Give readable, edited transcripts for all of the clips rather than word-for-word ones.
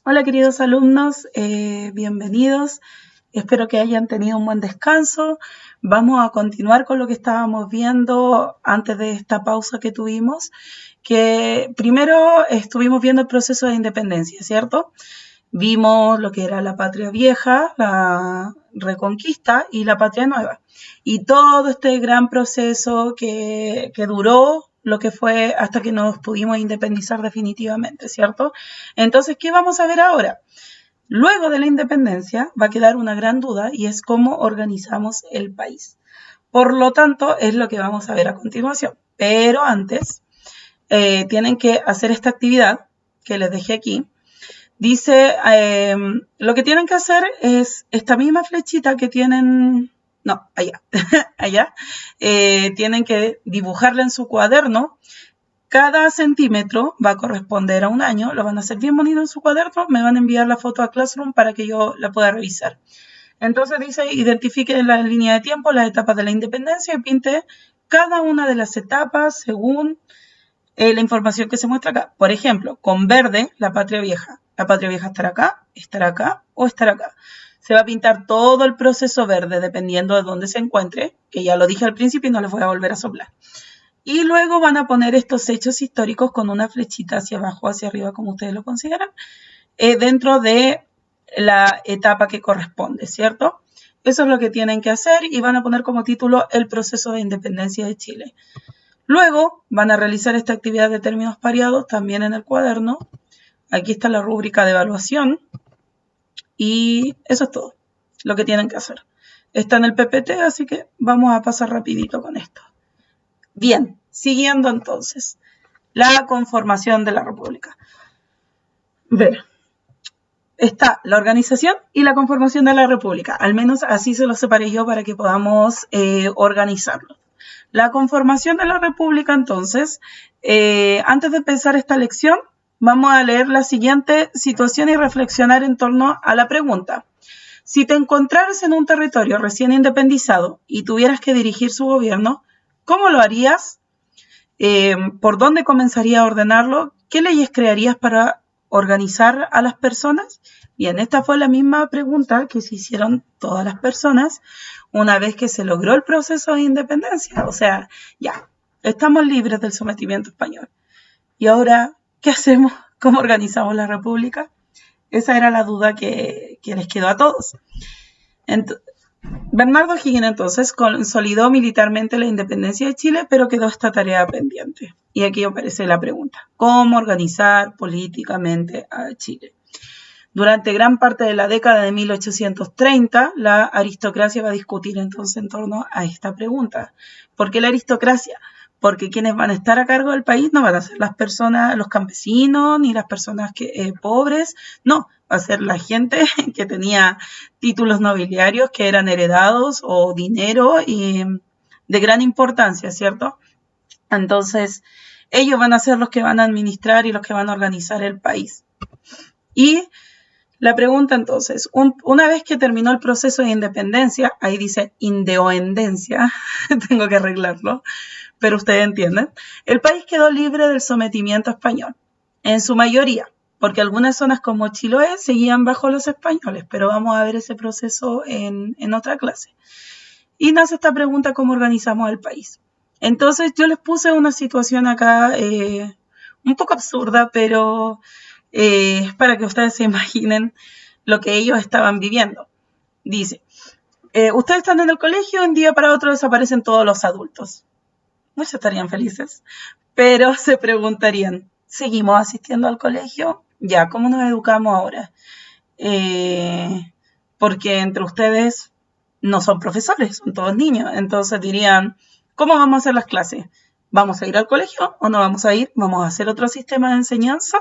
Hola queridos alumnos, bienvenidos. Espero que hayan tenido un buen descanso. Vamos a continuar con lo que estábamos viendo antes de esta pausa que tuvimos, que primero estuvimos viendo el proceso de independencia, ¿cierto? Vimos lo que era la patria vieja, la reconquista y la patria nueva. Y todo este gran proceso que duró lo que fue hasta que nos pudimos independizar definitivamente, ¿cierto? Entonces, ¿qué vamos a ver ahora? Luego de la independencia va a quedar una gran duda y es cómo organizamos el país. Por lo tanto, es lo que vamos a ver a continuación. Pero antes, tienen que hacer esta actividad que les dejé aquí. Dice, lo que tienen que hacer es esta misma flechita que tienen, no, allá, allá, tienen que dibujarla en su cuaderno. Cada centímetro va a corresponder a un año, lo van a hacer bien bonito en su cuaderno, me van a enviar la foto a Classroom para que yo la pueda revisar. Entonces dice, identifique en la línea de tiempo las etapas de la independencia y pinte cada una de las etapas según la información que se muestra acá. Por ejemplo, con verde, la patria vieja. La patria vieja estará acá o estará acá. Se va a pintar todo el proceso verde dependiendo de dónde se encuentre, que ya lo dije al principio y no les voy a volver a soplar. Y luego van a poner estos hechos históricos con una flechita hacia abajo, hacia arriba, como ustedes lo consideran, dentro de la etapa que corresponde, ¿cierto? Eso es lo que tienen que hacer y van a poner como título el proceso de independencia de Chile. Luego van a realizar esta actividad de términos pareados también en el cuaderno. Aquí está la rúbrica de evaluación y eso es todo lo que tienen que hacer. Está en el PPT, así que vamos a pasar rapidito con esto. Bien, siguiendo entonces, la conformación de la República. Ver, está la organización y la conformación de la República. Al menos así se los separé yo para que podamos organizarlo. La conformación de la República, entonces, antes de empezar esta lección, vamos a leer la siguiente situación y reflexionar en torno a la pregunta. Si te encontraras en un territorio recién independizado y tuvieras que dirigir su gobierno, ¿cómo lo harías? ¿Por dónde comenzarías a ordenarlo? ¿Qué leyes crearías para organizar a las personas? Bien, esta fue la misma pregunta que se hicieron todas las personas una vez que se logró el proceso de independencia. O sea, ya, estamos libres del sometimiento español. Y ahora, ¿qué hacemos? ¿Cómo organizamos la república? Esa era la duda que les quedó a todos. Bernardo O'Higgins entonces consolidó militarmente la independencia de Chile, pero quedó esta tarea pendiente. Y aquí aparece la pregunta, ¿cómo organizar políticamente a Chile? Durante gran parte de la década de 1830, la aristocracia va a discutir entonces en torno a esta pregunta. ¿Por qué la aristocracia? Porque quienes van a estar a cargo del país no van a ser las personas, los campesinos, ni las personas pobres, no, va a ser la gente que tenía títulos nobiliarios que eran heredados o dinero y de gran importancia, ¿cierto? Entonces, ellos van a ser los que van a administrar y los que van a organizar el país. Y la pregunta entonces, una vez que terminó el proceso de independencia, ahí dice independencia, tengo que arreglarlo, pero ustedes entienden, el país quedó libre del sometimiento español, en su mayoría, porque algunas zonas como Chiloé seguían bajo los españoles, pero vamos a ver ese proceso en otra clase. Y nace esta pregunta, ¿cómo organizamos el país? Entonces yo les puse una situación acá un poco absurda, pero es para que ustedes se imaginen lo que ellos estaban viviendo. Dice, ustedes están en el colegio, un día para otro desaparecen todos los adultos. Muchos estarían felices, pero se preguntarían, ¿seguimos asistiendo al colegio? Ya, ¿cómo nos educamos ahora? Porque entre ustedes no son profesores, son todos niños. Entonces dirían, ¿cómo vamos a hacer las clases? ¿Vamos a ir al colegio o no vamos a ir? ¿Vamos a hacer otro sistema de enseñanza?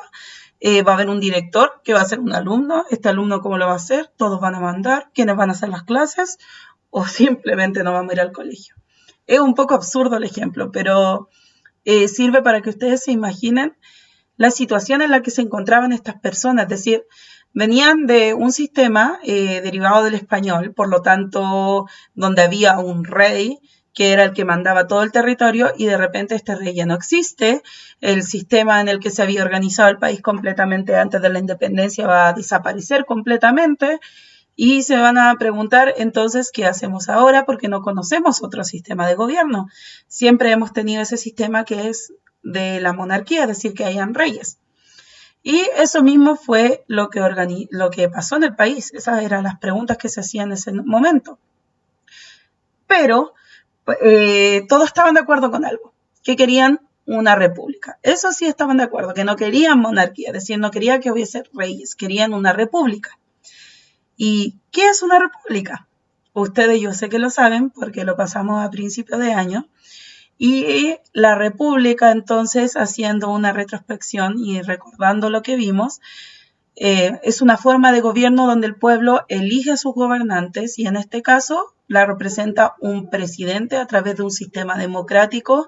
Va a haber un director que va a ser un alumno. ¿Este alumno cómo lo va a hacer? ¿Todos van a mandar? ¿Quiénes van a hacer las clases? ¿O simplemente no vamos a ir al colegio? Es un poco absurdo el ejemplo, pero sirve para que ustedes se imaginen la situación en la que se encontraban estas personas. Es decir, venían de un sistema derivado del español, por lo tanto, donde había un rey que era el que mandaba todo el territorio, y de repente este rey ya no existe, el sistema en el que se había organizado el país completamente antes de la independencia va a desaparecer completamente, y se van a preguntar entonces qué hacemos ahora porque no conocemos otro sistema de gobierno. Siempre hemos tenido ese sistema que es de la monarquía, es decir, que hayan reyes. Y eso mismo fue lo que pasó en el país. Esas eran las preguntas que se hacían en ese momento. Pero todos estaban de acuerdo con algo, que querían una república. Eso sí estaban de acuerdo, que no querían monarquía, es decir, no querían que hubiese reyes, querían una república. ¿Y qué es una república? Ustedes yo sé que lo saben porque lo pasamos a principios de año. Y la república, entonces, haciendo una retrospección y recordando lo que vimos, es una forma de gobierno donde el pueblo elige a sus gobernantes y en este caso la representa un presidente a través de un sistema democrático,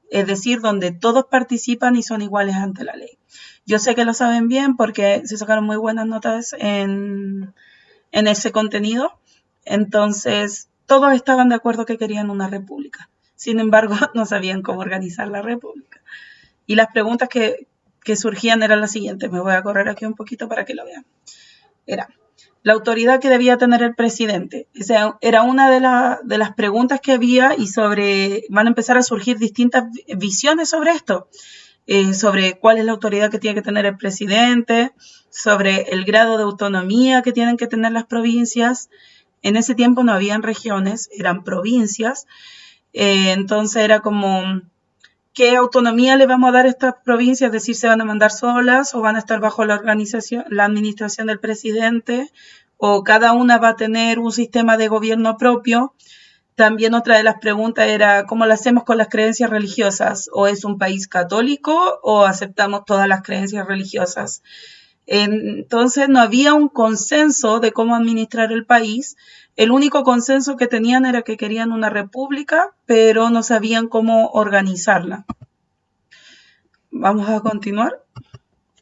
es decir, donde todos participan y son iguales ante la ley. Yo sé que lo saben bien porque se sacaron muy buenas notas en ese contenido. Entonces, todos estaban de acuerdo que querían una república. Sin embargo, no sabían cómo organizar la república. Y las preguntas que surgían eran las siguientes. Me voy a correr aquí un poquito para que lo vean. Era la autoridad que debía tener el presidente. O sea, era una de las preguntas que había y van a empezar a surgir distintas visiones sobre esto. Sobre cuál es la autoridad que tiene que tener el presidente, sobre el grado de autonomía que tienen que tener las provincias. En ese tiempo no habían regiones, eran provincias. Entonces era como, ¿qué autonomía le vamos a dar a estas provincias? Es decir, ¿se van a mandar solas o van a estar bajo la administración del presidente? ¿O cada una va a tener un sistema de gobierno propio? También otra de las preguntas era, ¿cómo lo hacemos con las creencias religiosas? ¿O es un país católico o aceptamos todas las creencias religiosas? Entonces no había un consenso de cómo administrar el país. El único consenso que tenían era que querían una república, pero no sabían cómo organizarla. Vamos a continuar.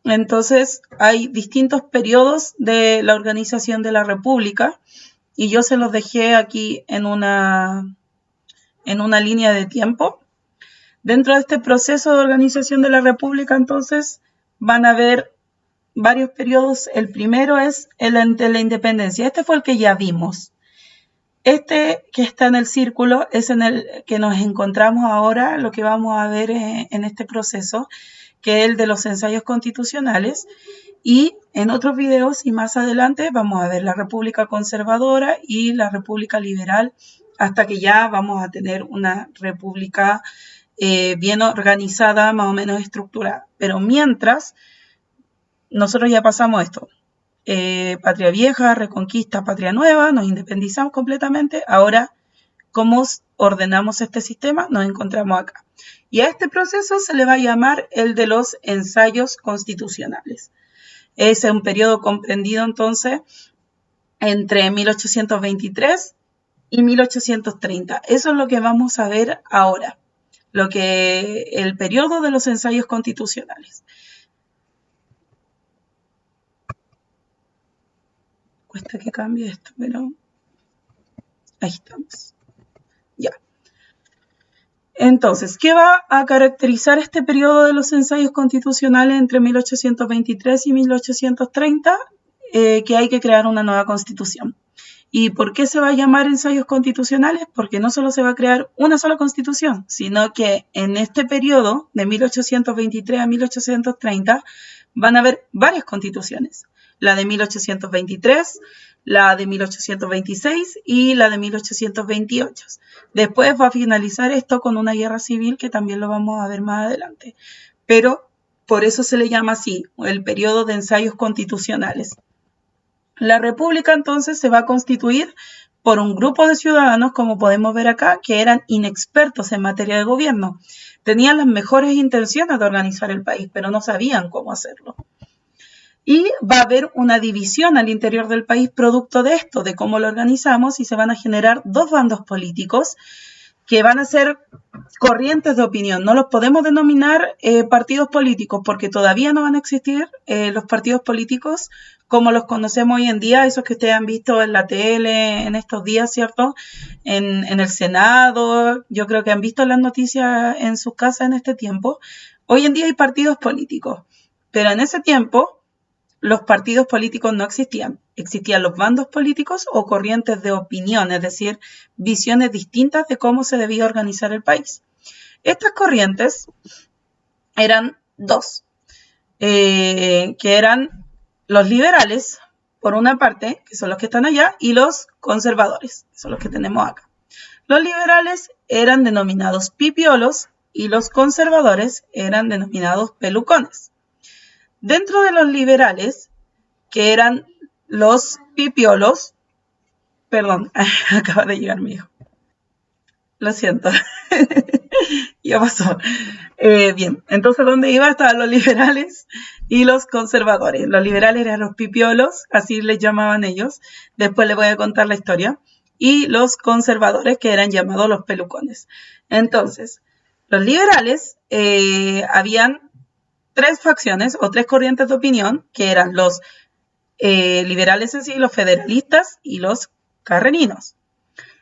Entonces hay distintos periodos de la organización de la república. Y yo se los dejé aquí en una línea de tiempo. Dentro de este proceso de organización de la república, entonces, van a haber varios periodos. El primero es el de la independencia. Este fue el que ya vimos. Este que está en el círculo es en el que nos encontramos ahora, lo que vamos a ver en este proceso, que es el de los ensayos constitucionales. Y en otros videos y más adelante vamos a ver la República Conservadora y la República Liberal, hasta que ya vamos a tener una república bien organizada, más o menos estructurada. Pero mientras, nosotros ya pasamos esto. Patria Vieja, Reconquista, Patria Nueva, nos independizamos completamente. Ahora, ¿cómo ordenamos este sistema? Nos encontramos acá. Y a este proceso se le va a llamar el de los ensayos constitucionales. Es un periodo comprendido entonces entre 1823 y 1830. Eso es lo que vamos a ver ahora, el periodo de los ensayos constitucionales. Cuesta que cambie esto, pero ahí estamos. Ya. Entonces, ¿qué va a caracterizar este periodo de los ensayos constitucionales entre 1823 y 1830? Que hay que crear una nueva constitución. ¿Y por qué se va a llamar ensayos constitucionales? Porque no solo se va a crear una sola constitución, sino que en este periodo de 1823 a 1830 van a haber varias constituciones. La de 1823, la de 1826 y la de 1828. Después va a finalizar esto con una guerra civil que también lo vamos a ver más adelante. Pero por eso se le llama así, el periodo de ensayos constitucionales. La república entonces se va a constituir por un grupo de ciudadanos, como podemos ver acá, que eran inexpertos en materia de gobierno. Tenían las mejores intenciones de organizar el país, pero no sabían cómo hacerlo. Y va a haber una división al interior del país producto de esto, de cómo lo organizamos, y se van a generar dos bandos políticos que van a ser corrientes de opinión. No los podemos denominar partidos políticos porque todavía no van a existir los partidos políticos como los conocemos hoy en día, esos que ustedes han visto en la tele en estos días, ¿cierto? En el Senado, yo creo que han visto las noticias en sus casas en este tiempo. Hoy en día hay partidos políticos, pero en ese tiempo los partidos políticos no existían. Existían los bandos políticos o corrientes de opinión, es decir, visiones distintas de cómo se debía organizar el país. Estas corrientes eran dos, que eran los liberales, por una parte, que son los que están allá, y los conservadores, que son los que tenemos acá. Los liberales eran denominados pipiolos y los conservadores eran denominados pelucones. Dentro de los liberales, que eran los pipiolos, perdón, acaba de llegar mi hijo. Lo siento, ya pasó. Bien, entonces, ¿dónde iba? Estaban los liberales y los conservadores. Los liberales eran los pipiolos, así les llamaban ellos. Después les voy a contar la historia. Y los conservadores, que eran llamados los pelucones. Entonces, los liberales, habían tres facciones o tres corrientes de opinión, que eran los liberales en sí, los federalistas y los carreninos.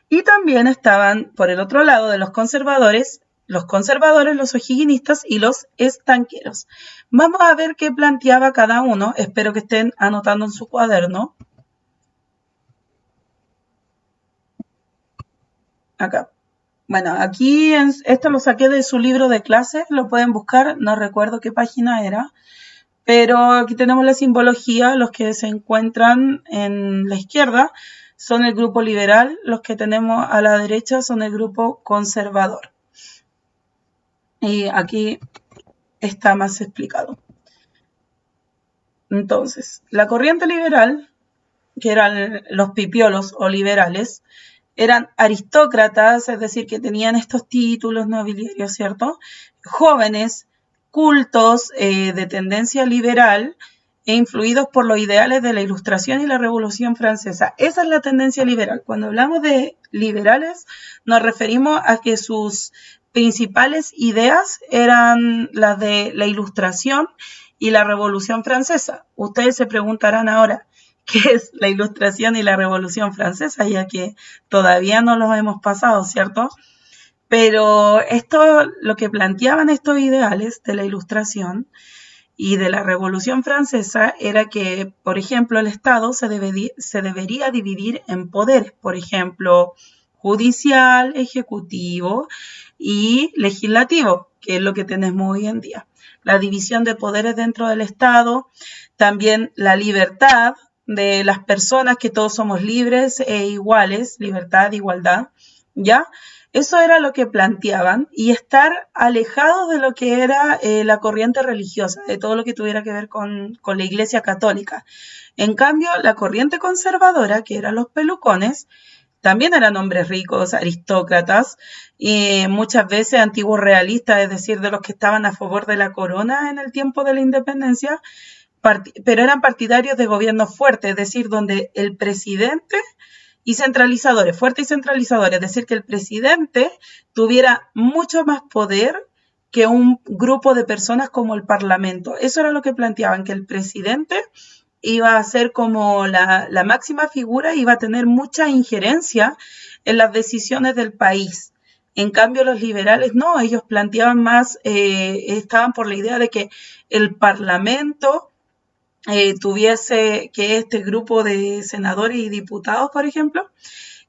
Y también estaban, por el otro lado de los conservadores, los o'higginistas y los estanqueros. Vamos a ver qué planteaba cada uno. Espero que estén anotando en su cuaderno. Acá. Bueno, aquí esto lo saqué de su libro de clases, lo pueden buscar, no recuerdo qué página era, pero aquí tenemos la simbología. Los que se encuentran en la izquierda son el grupo liberal, los que tenemos a la derecha son el grupo conservador. Y aquí está más explicado. Entonces, la corriente liberal, que eran los pipiolos o liberales, eran aristócratas, es decir, que tenían estos títulos nobiliarios, ¿cierto? Jóvenes, cultos, de tendencia liberal e influidos por los ideales de la Ilustración y la Revolución Francesa. Esa es la tendencia liberal. Cuando hablamos de liberales, nos referimos a que sus principales ideas eran las de la Ilustración y la Revolución Francesa. Ustedes se preguntarán ahora, ¿qué es la Ilustración y la Revolución Francesa? Ya que todavía no los hemos pasado, ¿cierto? Pero esto, lo que planteaban estos ideales de la Ilustración y de la Revolución Francesa era que, por ejemplo, el Estado se debería dividir en poderes, por ejemplo, judicial, ejecutivo y legislativo, que es lo que tenemos hoy en día. La división de poderes dentro del Estado, también la libertad de las personas, que todos somos libres e iguales, libertad, igualdad, ¿ya? Eso era lo que planteaban, y estar alejados de lo que era la corriente religiosa, de todo lo que tuviera que ver con la Iglesia Católica. En cambio, la corriente conservadora, que eran los pelucones, también eran hombres ricos, aristócratas, y muchas veces antiguos realistas, es decir, de los que estaban a favor de la corona en el tiempo de la independencia, pero eran partidarios de gobiernos fuertes, es decir, donde el presidente y centralizadores, fuertes y centralizadores, es decir, que el presidente tuviera mucho más poder que un grupo de personas como el Parlamento. Eso era lo que planteaban, que el presidente iba a ser como la máxima figura, iba a tener mucha injerencia en las decisiones del país. En cambio, los liberales no, ellos planteaban más, estaban por la idea de que el Parlamento tuviese, que este grupo de senadores y diputados, por ejemplo,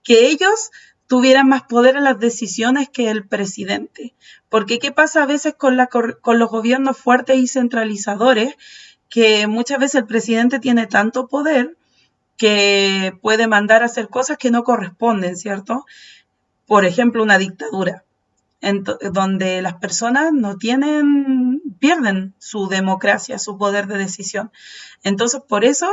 que ellos tuvieran más poder en las decisiones que el presidente. Porque ¿qué pasa a veces con los gobiernos fuertes y centralizadores? Que muchas veces el presidente tiene tanto poder que puede mandar a hacer cosas que no corresponden, ¿cierto? Por ejemplo, una dictadura, donde las personas pierden su democracia, su poder de decisión. Entonces, por eso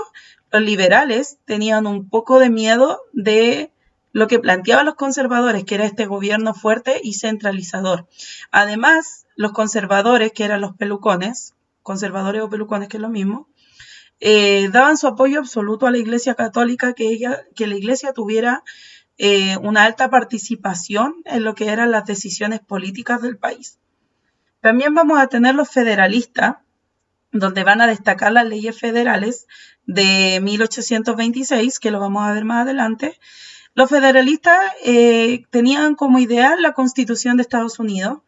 los liberales tenían un poco de miedo de lo que planteaban los conservadores, que era este gobierno fuerte y centralizador. Además, los conservadores, que eran los pelucones, conservadores o pelucones, que es lo mismo, daban su apoyo absoluto a la Iglesia Católica, que la Iglesia tuviera una alta participación en lo que eran las decisiones políticas del país. También vamos a tener los federalistas, donde van a destacar las leyes federales de 1826, que lo vamos a ver más adelante. Los federalistas tenían como ideal la Constitución de Estados Unidos,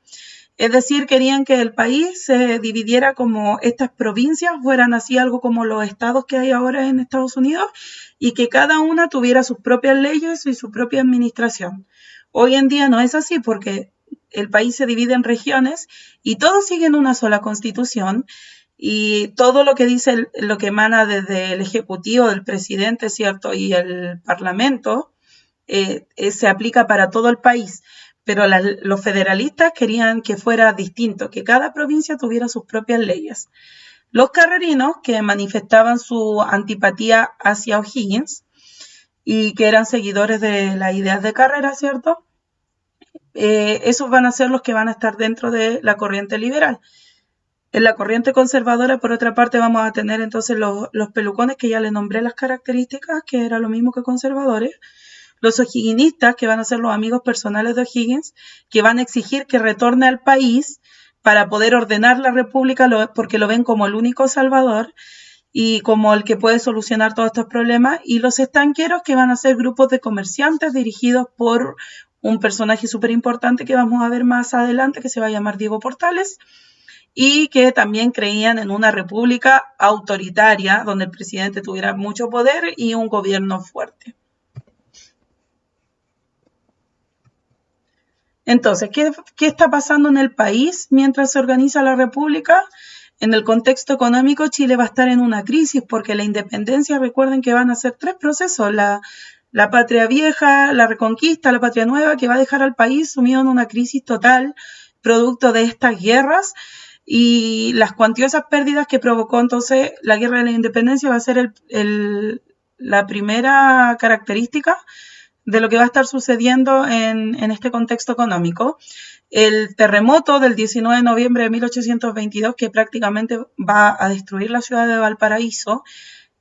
es decir, querían que el país se dividiera como estas provincias, fueran así algo como los estados que hay ahora en Estados Unidos, y que cada una tuviera sus propias leyes y su propia administración. Hoy en día no es así porque el país se divide en regiones y todos siguen una sola constitución, y todo lo que dice, lo que emana desde el Ejecutivo, del presidente, ¿cierto? Y el Parlamento, se aplica para todo el país. Pero los federalistas querían que fuera distinto, que cada provincia tuviera sus propias leyes. Los carrerinos, que manifestaban su antipatía hacia O'Higgins y que eran seguidores de las ideas de Carrera, ¿cierto? Esos van a ser los que van a estar dentro de la corriente liberal. En la corriente conservadora, por otra parte, vamos a tener entonces los pelucones, que ya les nombré las características, que era lo mismo que conservadores. Los o'higginistas, que van a ser los amigos personales de O'Higgins, que van a exigir que retorne al país para poder ordenar la república, porque lo ven como el único salvador y como el que puede solucionar todos estos problemas. Y los estanqueros, que van a ser grupos de comerciantes dirigidos por un personaje súper importante que vamos a ver más adelante, que se va a llamar Diego Portales, y que también creían en una república autoritaria, donde el presidente tuviera mucho poder y un gobierno fuerte. Entonces, ¿qué está pasando en el país mientras se organiza la república? En el contexto económico, Chile va a estar en una crisis porque la independencia, recuerden que van a ser 3 procesos, la patria vieja, la reconquista, la patria nueva, que va a dejar al país sumido en una crisis total, producto de estas guerras y las cuantiosas pérdidas que provocó entonces la guerra de la independencia. Va a ser la primera característica de lo que va a estar sucediendo en este contexto económico. El terremoto del 19 de noviembre de 1822, que prácticamente va a destruir la ciudad de Valparaíso,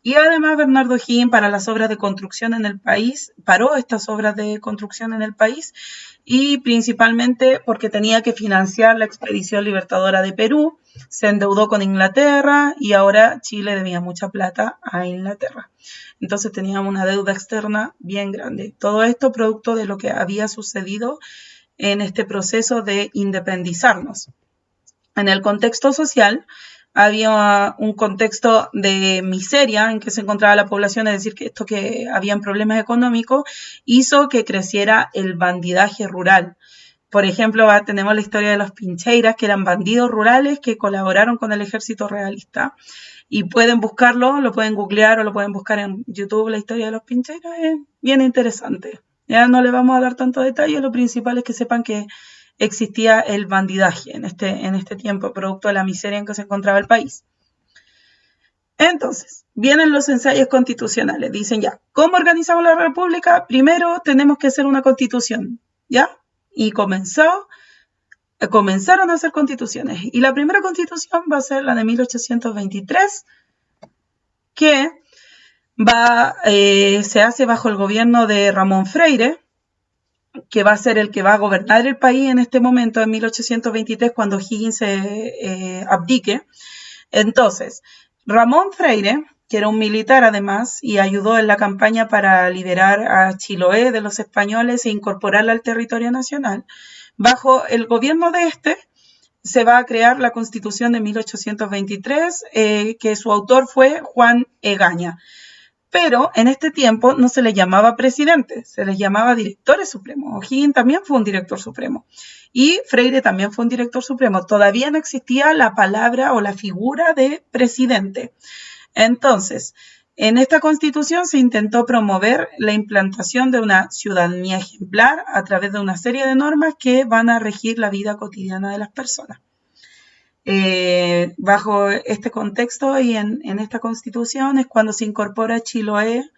y además Bernardo O'Higgins, para las obras de construcción en el país, paró estas obras de construcción en el país, y principalmente porque tenía que financiar la expedición libertadora de Perú, se endeudó con Inglaterra y ahora Chile debía mucha plata a Inglaterra. Entonces teníamos una deuda externa bien grande. Todo esto producto de lo que había sucedido en este proceso de independizarnos. En el contexto social, había un contexto de miseria en que se encontraba la población, es decir, que habían problemas económicos, hizo que creciera el bandidaje rural. Por ejemplo, tenemos la historia de los pincheiras, que eran bandidos rurales que colaboraron con el ejército realista. Y pueden buscarlo, lo pueden googlear o lo pueden buscar en YouTube, la historia de los pincheiras, es bien interesante. Ya no le vamos a dar tanto detalle, lo principal es que sepan que existía el bandidaje en este tiempo, producto de la miseria en que se encontraba el país. Entonces, vienen los ensayos constitucionales. Dicen ya, ¿cómo organizamos la república? Primero tenemos que hacer una constitución, ¿ya? Y comenzaron a hacer constituciones. Y la primera constitución va a ser la de 1823, que se hace bajo el gobierno de Ramón Freire, que va a ser el que va a gobernar el país en este momento, en 1823, cuando O'Higgins se abdique. Entonces, Ramón Freire, que era un militar además, y ayudó en la campaña para liberar a Chiloé de los españoles e incorporarla al territorio nacional, bajo el gobierno de se va a crear la Constitución de 1823, que su autor fue Juan Egaña. Pero en este tiempo no se les llamaba presidente, se les llamaba directores supremos. O'Higgins también fue un director supremo y Freire también fue un director supremo. Todavía no existía la palabra o la figura de presidente. Entonces, en esta constitución se intentó promover la implantación de una ciudadanía ejemplar a través de una serie de normas que van a regir la vida cotidiana de las personas. Bajo este contexto y en esta constitución es cuando se incorpora Chiloé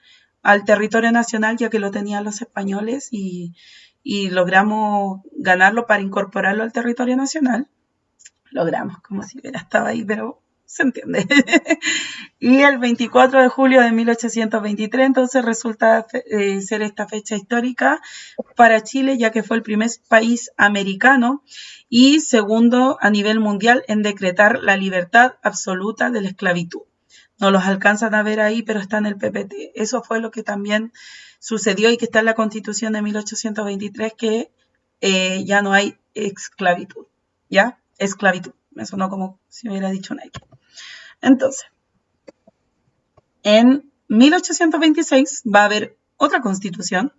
al territorio nacional, ya que lo tenían los españoles, y logramos ganarlo para incorporarlo al territorio nacional. Logramos, como si hubiera estado ahí, pero se entiende. Y el 24 de julio de 1823, entonces resulta ser esta fecha histórica para Chile, ya que fue el primer país americano y segundo a nivel mundial en decretar la libertad absoluta de la esclavitud. No los alcanzan a ver ahí, pero está en el PPT. Eso fue lo que también sucedió y que está en la Constitución de 1823, que ya no hay esclavitud, ¿ya? Esclavitud. Me sonó como si hubiera dicho Nike. Entonces, en 1826 va a haber otra constitución.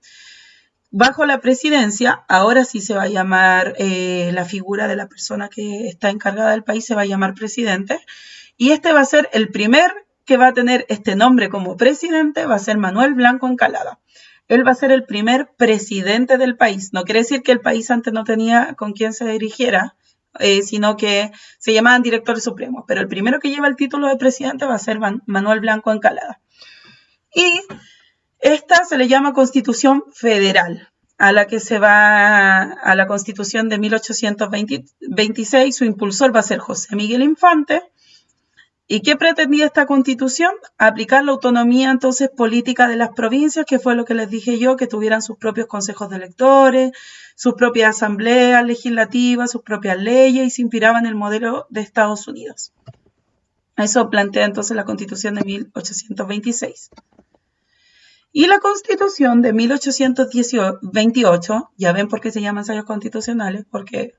Bajo la presidencia, ahora sí se va a llamar la figura de la persona que está encargada del país, se va a llamar presidente. Y este va a ser el primer que va a tener este nombre como presidente, va a ser Manuel Blanco Encalada. Él va a ser el primer presidente del país. No quiere decir que el país antes no tenía con quién se dirigiera, sino que se llamaban directores supremos. Pero el primero que lleva el título de presidente va a ser Manuel Blanco Encalada. Y esta se le llama Constitución Federal, a la que se va a la Constitución de 1826. Su impulsor va a ser José Miguel Infante. ¿Y qué pretendía esta Constitución? Aplicar la autonomía entonces política de las provincias, que fue lo que les dije yo, que tuvieran sus propios consejos de electores, sus propias asambleas legislativas, sus propias leyes, y se inspiraba en el modelo de Estados Unidos. Eso plantea entonces la Constitución de 1826. Y la Constitución de 1828, ya ven por qué se llaman ensayos constitucionales, porque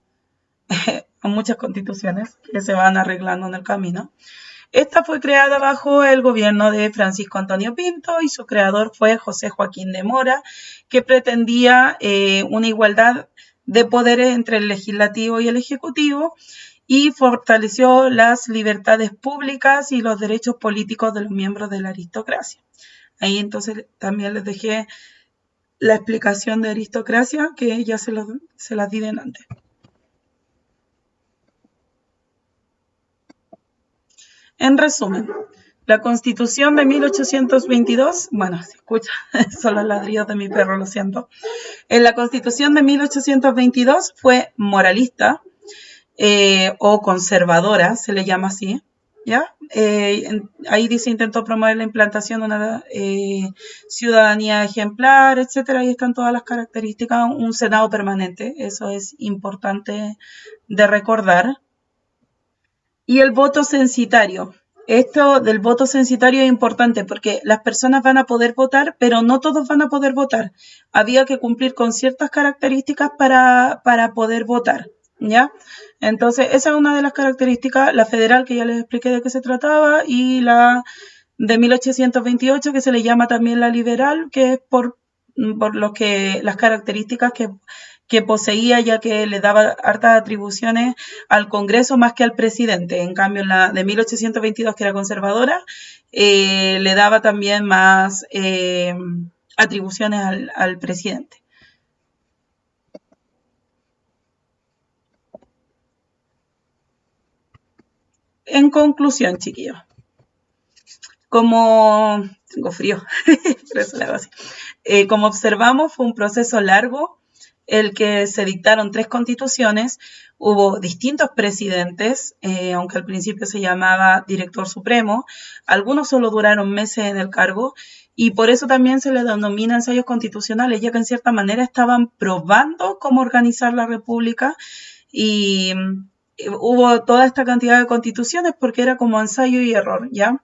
hay muchas constituciones que se van arreglando en el camino. Esta fue creada bajo el gobierno de Francisco Antonio Pinto y su creador fue José Joaquín de Mora, que pretendía una igualdad de poderes entre el legislativo y el ejecutivo y fortaleció las libertades públicas y los derechos políticos de los miembros de la aristocracia. Ahí entonces también les dejé la explicación de aristocracia, que ya se las di delante. En resumen, la Constitución de 1822, bueno, se escucha, son los ladridos de mi perro, lo siento. En la Constitución de 1822 fue moralista o conservadora, se le llama así, ¿ya? Ahí dice intentó promover la implantación de una ciudadanía ejemplar, etcétera. Ahí están todas las características, un Senado permanente, eso es importante de recordar. Y el voto censitario. Esto del voto censitario es importante porque las personas van a poder votar, pero no todos van a poder votar. Había que cumplir con ciertas características para poder votar, ¿ya? Entonces, esa es una de las características, la federal, que ya les expliqué de qué se trataba, y la de 1828, que se le llama también la liberal, que es por las características que poseía, ya que le daba hartas atribuciones al Congreso más que al presidente. En cambio, la de 1822, que era conservadora, le daba también más atribuciones al presidente. En conclusión, chiquillos, como tengo frío, por eso le hago así. Como observamos, fue un proceso largo el que se dictaron 3 constituciones, hubo distintos presidentes, aunque al principio se llamaba director supremo, algunos solo duraron meses en el cargo, y por eso también se les denomina ensayos constitucionales, ya que en cierta manera estaban probando cómo organizar la república, y hubo toda esta cantidad de constituciones porque era como ensayo y error, ¿ya?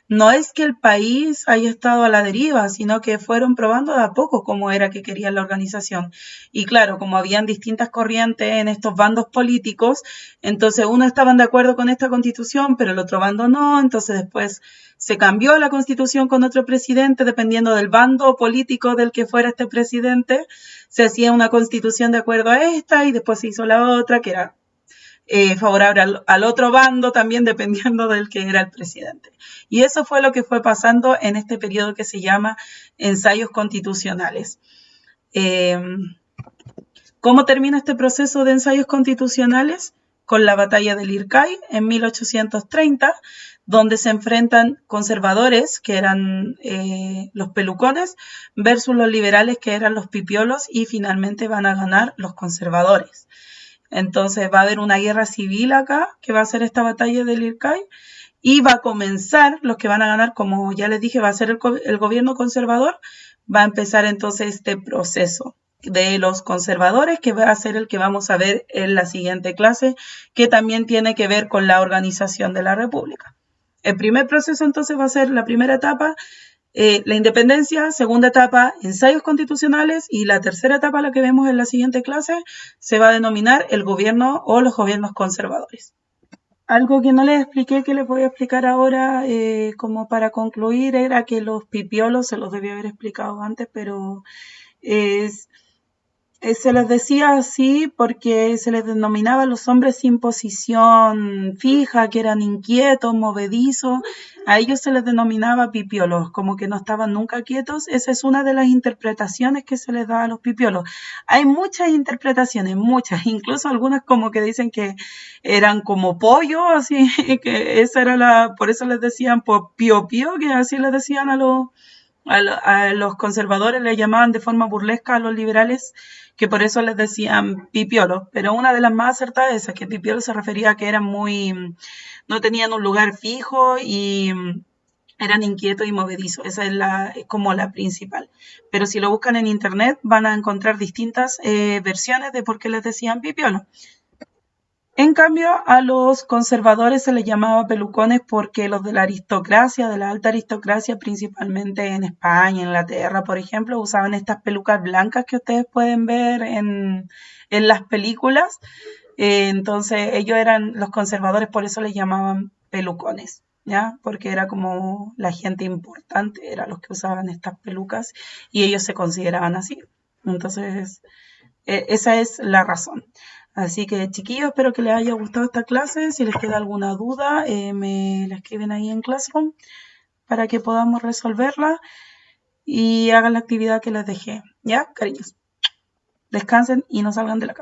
No es que el país haya estado a la deriva, sino que fueron probando de a poco cómo era que querían la organización. Y claro, como habían distintas corrientes en estos bandos políticos, entonces unos estaban de acuerdo con esta constitución, pero el otro bando no, entonces después se cambió la constitución con otro presidente, dependiendo del bando político del que fuera este presidente, se hacía una constitución de acuerdo a esta y después se hizo la otra, que era favorable al otro bando, también dependiendo del que era el presidente. Y eso fue lo que fue pasando en este periodo que se llama ensayos constitucionales. ¿Cómo termina este proceso de ensayos constitucionales? Con la batalla del Ircay en 1830, donde se enfrentan conservadores, que eran los pelucones, versus los liberales, que eran los pipiolos, y finalmente van a ganar los conservadores. Entonces va a haber una guerra civil acá, que va a ser esta batalla del Ircay, y va a comenzar, los que van a ganar, como ya les dije, va a ser el gobierno conservador, va a empezar entonces este proceso de los conservadores, que va a ser el que vamos a ver en la siguiente clase, que también tiene que ver con la organización de la República. El primer proceso entonces va a ser la primera etapa, la independencia, segunda etapa, ensayos constitucionales, y la tercera etapa, la que vemos en la siguiente clase, se va a denominar el gobierno o los gobiernos conservadores. Algo que no les expliqué, que les voy a explicar ahora, como para concluir, era que los pipiolos, se los debía haber explicado antes, pero se les decía así porque se les denominaba a los hombres sin posición fija, que eran inquietos, movedizos. A ellos se les denominaba pipiolos, como que no estaban nunca quietos. Esa es una de las interpretaciones que se les da a los pipiolos. Hay muchas interpretaciones, muchas, incluso algunas como que dicen que eran como pollo, así que esa era por eso les decían pío pío, que así les decían a los conservadores, les llamaban de forma burlesca a los liberales, que por eso les decían pipiolos, pero una de las más acertadas es que pipiolo se refería a que eran no tenían un lugar fijo y eran inquietos y movedizos. Esa es como la principal. Pero si lo buscan en internet van a encontrar distintas versiones de por qué les decían pipiolo. En cambio, a los conservadores se les llamaba pelucones porque los de la aristocracia, de la alta aristocracia, principalmente en España, en Inglaterra, por ejemplo, usaban estas pelucas blancas que ustedes pueden ver en las películas. Entonces, ellos eran los conservadores, por eso les llamaban pelucones, ¿ya? Porque era como la gente importante, eran los que usaban estas pelucas y ellos se consideraban así. Entonces, esa es la razón. Así que, chiquillos, espero que les haya gustado esta clase. Si les queda alguna duda, me la escriben ahí en Classroom para que podamos resolverla y hagan la actividad que les dejé. ¿Ya, cariños? Descansen y no salgan de la casa.